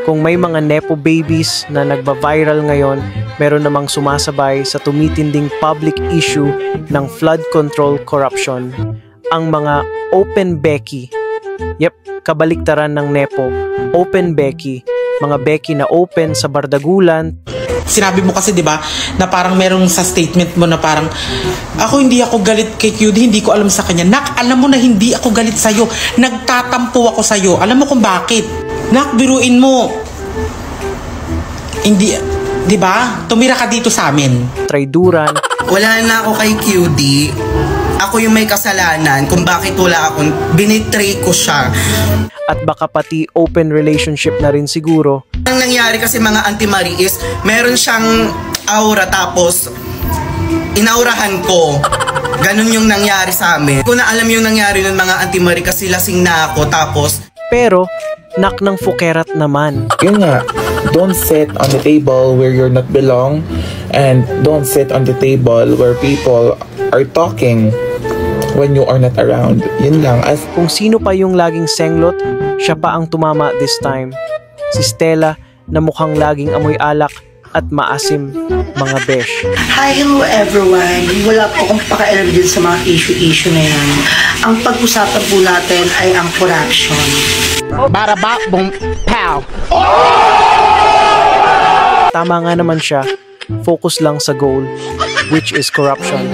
Kung may mga nepo babies na nagba-viral ngayon, meron namang sumasabay sa tumitinding public issue ng flood control corruption. Ang mga open Becky. Yep, kabaliktaran ng nepo. Open Becky. Mga Becky na open sa bardagulan. Sinabi mo kasi 'di ba na parang merong sa statement mo na parang hindi ako galit kay QD, hindi ko alam sa kanya. Nak, alam mo na hindi ako galit sa iyo. Nagtatampo ako sa iyo. Alam mo kung bakit? Nak, biruin mo. Hindi, 'di ba? Tumira ka dito sa amin. Traiduran. Wala na ako kay QD. Ako yung may kasalanan kung bakit wala akong binitray ko siya. At baka pati open relationship na rin siguro. Ang nangyari kasi mga Auntie Marie is meron siyang aura tapos inaurahan ko. Ganun yung nangyari sa amin. Kung na alam yung nangyari ng mga Auntie Marie kasi lasing na ako tapos. Pero nak ng fukerat naman. Yun nga, don't sit on the table where you're not belong, and don't sit on the table where people are talking when you are not around. Yun lang. Kung sino pa yung laging senglot, siya pa ang tumama this time. Si Stella na mukhang laging amoy alak at maasim, mga besh. Hi, hello everyone. Wala po akong pakialam din sa mga issue na yan. Ang pag-usapan po natin ay ang corruption. Baraba, boom, pow. Tama nga naman siya. Focus lang sa goal, which is corruption.